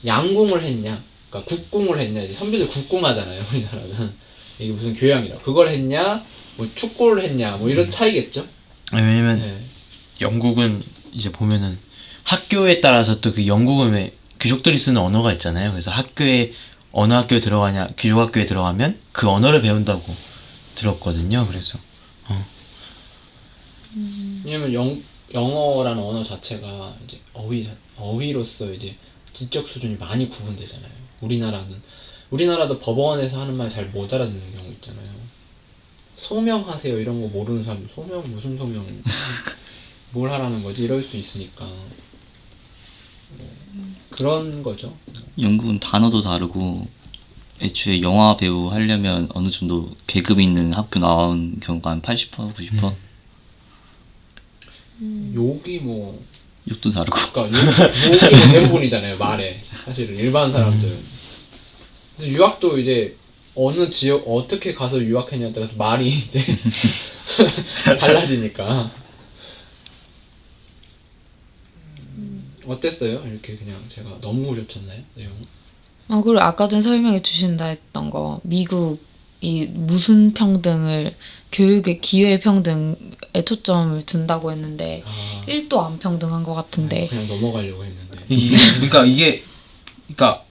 양궁을 했냐, 그러니까 국궁을 했냐. 이제 선비들 국궁 하잖아요. 우리나라는 이게 무슨 교양이라. 그걸 했냐, 뭐 축구를 했냐, 뭐 이런 차이겠죠. 왜냐면 네. 영국은 이제 보면은 학교에 따라서 또 그 영국은 왜 귀족들이 쓰는 언어가 있잖아요. 그래서 학교에 어느 학교에 들어가냐, 귀족 학교에 들어가면 그 언어를 배운다고 들었거든요. 그래서 왜냐면 영어라는 언어 자체가 이제 어휘로서 이제 지적 수준이 많이 구분되잖아요. 우리나라도 법원에서 하는 말 잘 못 알아듣는 경우 있잖아요. 소명하세요 이런 거 모르는 사람 소명 무슨 소명 뭘 하라는 거지 이럴 수 있으니까 뭐 그런 거죠. 영국은 단어도 다르고 애초에 영화 배우 하려면 어느 정도 계급 있는 학교 나온 경우가 한 80%, 90%? 욕이 뭐 욕도 다르고. 그러니까 욕이 대부분이잖아요. 말에 사실은 일반 사람들은. 그래서 유학도 이제 어느 지역 어떻게 가서 유학했냐에 따라서 말이 이제 달라지니까. 어땠어요? 이렇게 그냥 제가 너무 후려쳤나요? 내용? 그리고 아까 전 설명해 주신다 했던 거 미국이 무슨 평등을 교육의 기회 평등에 초점을 둔다고 했는데 1도 안 평등한 것 같은데 그냥 넘어가려고 했는데. 그러니까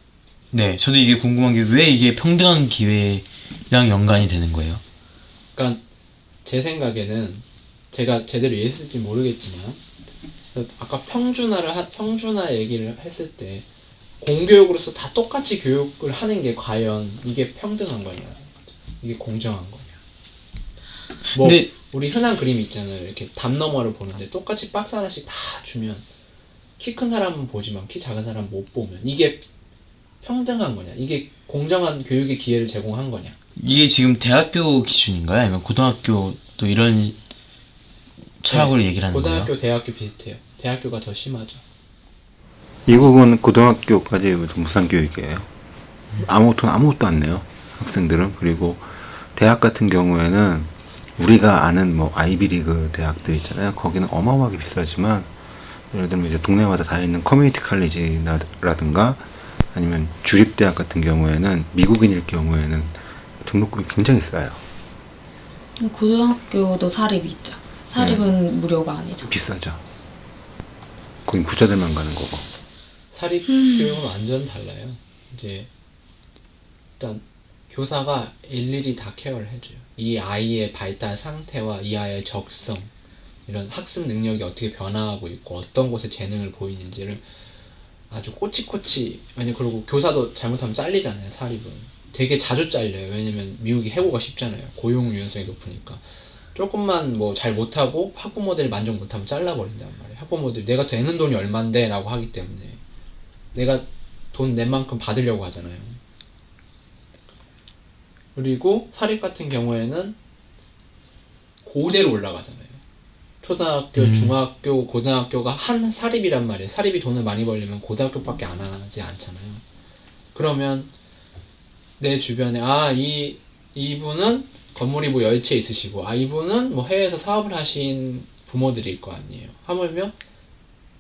네, 저도 이게 궁금한 게 왜 이게 평등한 기회랑 연관이 되는 거예요? 그러니까 제 생각에는 제가 제대로 이해했을지 모르겠지만 아까 평준화 얘기를 했을 때 공교육으로서 다 똑같이 교육을 하는 게 과연 이게 평등한 거냐, 이게 공정한 거냐. 뭐 근데 우리 흔한 그림이 있잖아요. 이렇게 담 너머를 보는데 똑같이 박스 하나씩 다 주면 키 큰 사람은 보지만 키 작은 사람은 못 보면 이게 평등한 거냐, 이게 공정한 교육의 기회를 제공한 거냐. 이게 지금 대학교 기준인가요? 아니면 고등학교도 이런 철학으로 네, 얘기를 하는 고등학교, 거예요? 대학교 비슷해요. 대학교가 더 심하죠. 미국은 고등학교까지 무상 교육이에요. 아무것도 안 내요. 학생들은. 그리고 대학 같은 경우에는 우리가 아는 뭐 아이비리그 대학들 있잖아요. 거기는 어마어마하게 비싸지만 예를 들면 이제 동네마다 다 있는 커뮤니티 칼리지라든가 아니면 주립대학 같은 경우에는 미국인일 경우에는 등록금이 굉장히 싸요. 고등학교도 사립이 있죠. 사립은 무료가 아니죠. 비싸죠. 거긴 부자들만 가는 거고. 사립 교육은 완전 달라요. 이제 일단 교사가 일일이 다 케어를 해줘요. 이 아이의 발달 상태와 이 아이의 적성, 이런 학습 능력이 어떻게 변화하고 있고 어떤 곳에 재능을 보이는지를 아주 꼬치꼬치. 그리고 교사도 잘못하면 잘리잖아요. 사립은 되게 자주 잘려요. 왜냐면 미국이 해고가 쉽잖아요. 고용 유연성이 높으니까. 조금만 뭐 잘 못하고 학부모들이 만족 못하면 잘라버린단 말이에요. 학부모들이 내가 되는 돈이 얼만데 라고 하기 때문에 내가 돈 낸 만큼 받으려고 하잖아요. 그리고 사립 같은 경우에는 고대로 올라가잖아요. 초등학교, 중학교, 고등학교가 한 사립이란 말이에요. 사립이 돈을 많이 벌려면 고등학교밖에 안 하지 않잖아요. 그러면 내 주변에 이분은 건물이 뭐 열채 있으시고 이분은 뭐 해외에서 사업을 하신 부모들일 거 아니에요. 하물며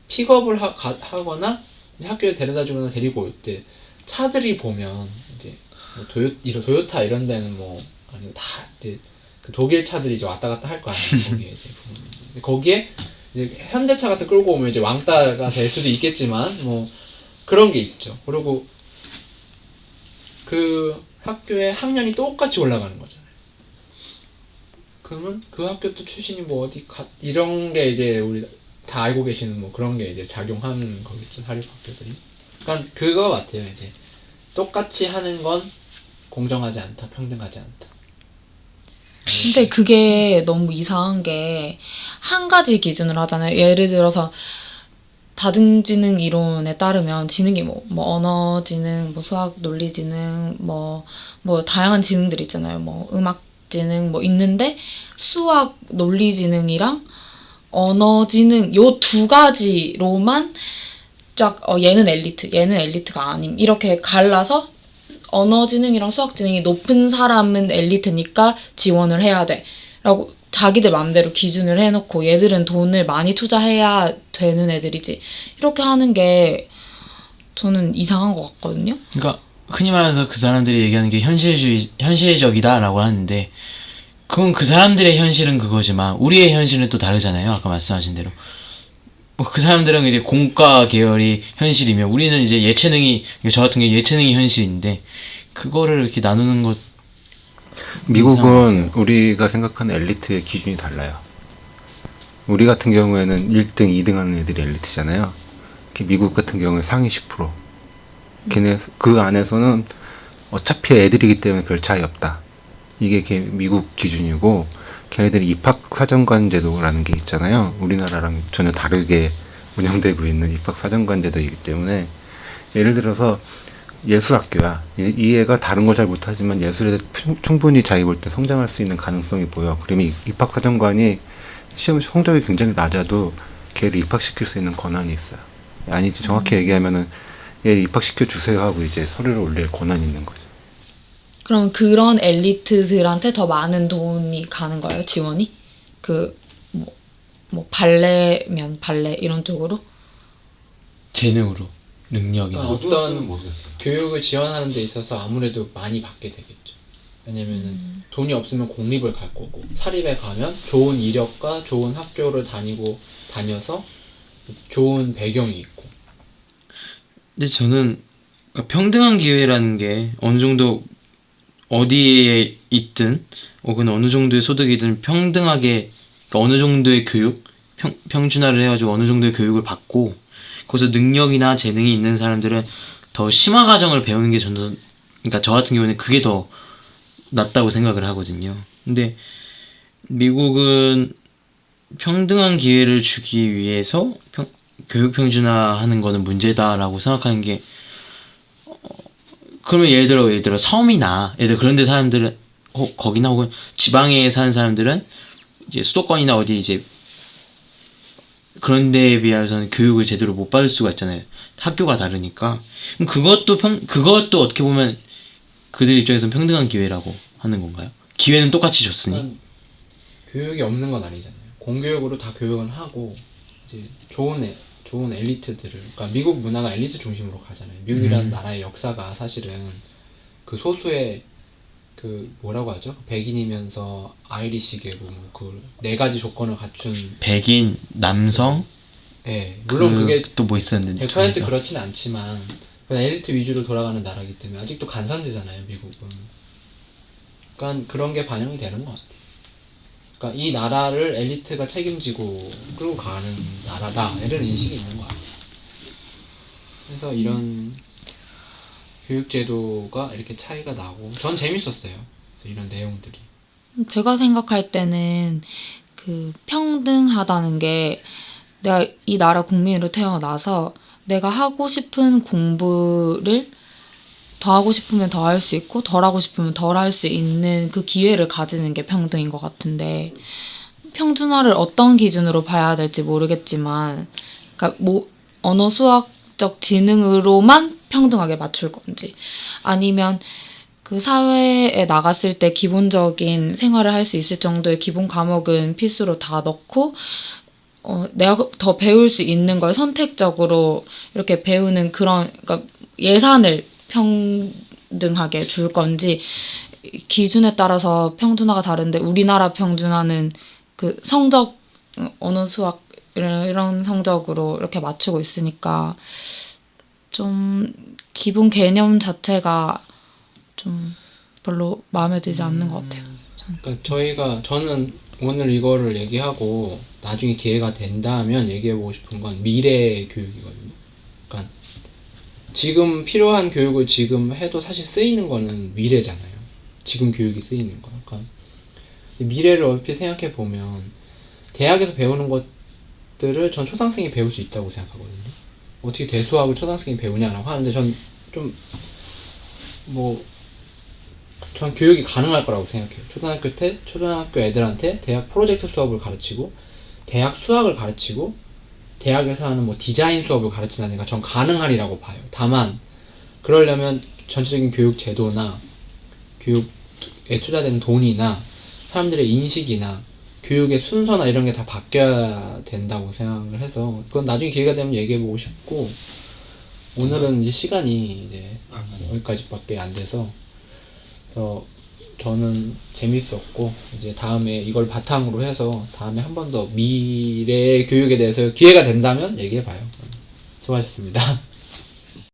픽업을 하거나 학교에 데려다 주거나 데리고 올 때 차들이 보면 이제 뭐 도요타 이런 데는 뭐 아니고 다 이제 그 독일 차들이 이제 왔다 갔다 할 거 아니에요. 거기에 이제 보면. 거기에 이제 현대차 같은 끌고 오면 이제 왕따가 될 수도 있겠지만 뭐 그런 게 있죠. 그리고 그 학교의 학년이 똑같이 올라가는 거잖아요. 그러면 그 학교 또 출신이 뭐 이런 게 이제 우리 다 알고 계시는 뭐 그런 게 이제 작용하는 거겠죠. 사립학교들이. 그러니까 그거 같아요. 이제 똑같이 하는 건 공정하지 않다, 평등하지 않다. 근데 그게 너무 이상한 게 한 가지 기준을 하잖아요. 예를 들어서 다중지능 이론에 따르면 지능이 뭐 언어지능, 뭐 수학 논리지능, 뭐 다양한 지능들 있잖아요. 뭐 음악지능 뭐 있는데 수학 논리지능이랑 언어지능 요 두 가지로만 쫙 얘는 엘리트, 얘는 엘리트가 아님 이렇게 갈라서 언어지능이랑 수학지능이 높은 사람은 엘리트니까 지원을 해야 돼 라고 자기들 맘대로 기준을 해놓고 얘들은 돈을 많이 투자해야 되는 애들이지 이렇게 하는 게 저는 이상한 것 같거든요. 그러니까 흔히 말해서 그 사람들이 얘기하는 게 현실적이다라고 하는데 그건 그 사람들의 현실은 그거지만 우리의 현실은 또 다르잖아요. 아까 말씀하신 대로. 뭐 그 사람들은 이제 공과 계열이 현실이면 우리는 이제 저 같은 경우 예체능이 현실인데 그거를 이렇게 나누는 것 미국은 우리가 생각하는 엘리트의 기준이 달라요. 우리 같은 경우에는 1등, 2등 하는 애들이 엘리트잖아요. 미국 같은 경우에 상위 10%. 걔네 그 안에서는 어차피 애들이기 때문에 별 차이 없다. 이게 미국 기준이고 걔네들이 입학사정관 제도라는 게 있잖아요. 우리나라랑 전혀 다르게 운영되고 있는 입학사정관 제도이기 때문에 예를 들어서 예술학교야. 이 애가 다른 걸 잘 못하지만 예술에 충분히 자기 볼 때 성장할 수 있는 가능성이 보여. 그러면 입학사정관이 시험 성적이 굉장히 낮아도 걔를 입학시킬 수 있는 권한이 있어요. 아니 정확히 얘기하면은 얘 입학시켜 주세요 하고 이제 서류를 올릴 권한이 있는 거죠. 그럼 그런 엘리트들한테 더 많은 돈이 가는 거예요, 지원이? 발레면 발레 이런 쪽으로? 재능으로 능력이나 어떤 교육을 지원하는 데 있어서 아무래도 많이 받게 되겠죠. 왜냐면은 돈이 없으면 공립을 갈 거고 사립에 가면 좋은 이력과 좋은 학교를 다녀서 좋은 배경이 있고. 근데 저는 그러니까 평등한 기회라는 게 어느 정도 어디에 있든 혹은 어느 정도의 소득이든 평등하게 그러니까 어느 정도의 교육 평준화를 해가지고 어느 정도의 교육을 받고 거기서 능력이나 재능이 있는 사람들은 더 심화 과정을 배우는 게 저는 그러니까 저 같은 경우는 그게 더 낫다고 생각을 하거든요. 근데 미국은 평등한 기회를 주기 위해서 교육 평준화하는 거는 문제다라고 생각하는 게 그러면 예를 들어 섬이나 예를 들어 그런 데 사람들은 거기나 혹은 지방에 사는 사람들은 이제 수도권이나 어디 이제 그런 데에 비해서는 교육을 제대로 못 받을 수가 있잖아요. 학교가 다르니까. 그럼 그것도 어떻게 보면 그들 입장에서는 평등한 기회라고 하는 건가요? 기회는 똑같이 줬으니. 교육이 없는 건 아니잖아요. 공교육으로 다 교육을 하고 이제 좋은 엘리트들을 그러니까 미국 문화가 엘리트 중심으로 가잖아요. 미국이라는 나라의 역사가 사실은 그 소수의 그 뭐라고 하죠? 백인이면서 아이리시계고 뭐 그 네 가지 조건을 갖춘 백인, 남성, 예. 물론 그게 또 뭐 있었는데 100% 그렇진 않지만 그냥 엘리트 위주로 돌아가는 나라이기 때문에 아직도 간선제잖아요, 미국은. 그러니까 그런 게 반영이 되는 것 같아요. 그러니까 이 나라를 엘리트가 책임지고 끌고 가는 나라다 이런 인식이 있는 것 같아요. 그래서 이런 교육제도가 이렇게 차이가 나고 전 재밌었어요. 그래서 이런 내용들이. 제가 생각할 때는 그 평등하다는 게 내가 이 나라 국민으로 태어나서 내가 하고 싶은 공부를 더 하고 싶으면 더 할 수 있고 덜 하고 싶으면 덜 할 수 있는 그 기회를 가지는 게 평등인 것 같은데 평준화를 어떤 기준으로 봐야 될지 모르겠지만 그러니까 뭐 언어 수학적 지능으로만 평등하게 맞출 건지 아니면 그 사회에 나갔을 때 기본적인 생활을 할 수 있을 정도의 기본 과목은 필수로 다 넣고 내가 더 배울 수 있는 걸 선택적으로 이렇게 배우는 그런 그러니까 예산을 평등하게 줄 건지 기준에 따라서 평준화가 다른데 우리나라 평준화는 그 성적 언어 수학 이런 성적으로 이렇게 맞추고 있으니까 좀 기본 개념 자체가 좀 별로 마음에 들지 않는 것 같아요. 그러니까 저는 오늘 이거를 얘기하고 나중에 기회가 된다면 얘기해보고 싶은 건 미래 교육이거든요. 그러니까 지금 필요한 교육을 지금 해도 사실 쓰이는 거는 미래잖아요. 지금 교육이 쓰이는 거. 그러니까 미래를 얼핏 생각해 보면 대학에서 배우는 것들을 전 초등학생이 배울 수 있다고 생각하거든요. 어떻게 대수학을 초등학생이 배우냐라고 하는데 전 교육이 가능할 거라고 생각해요. 초등학교 애들한테 대학 프로젝트 수업을 가르치고 대학 수학을 가르치고 대학에서 하는 뭐 디자인 수업을 가르친다는 건 전 가능하리라고 봐요. 다만 그러려면 전체적인 교육 제도나 교육에 투자되는 돈이나 사람들의 인식이나 교육의 순서나 이런 게 다 바뀌어야 된다고 생각을 해서 그건 나중에 기회가 되면 얘기해보고 싶고 오늘은 이제 시간이 이제 여기까지밖에 안 돼서 저는 재밌었고 이제 다음에 이걸 바탕으로 해서 다음에 한 번 더 미래 교육에 대해서 기회가 된다면 얘기해봐요. 수고하셨습니다.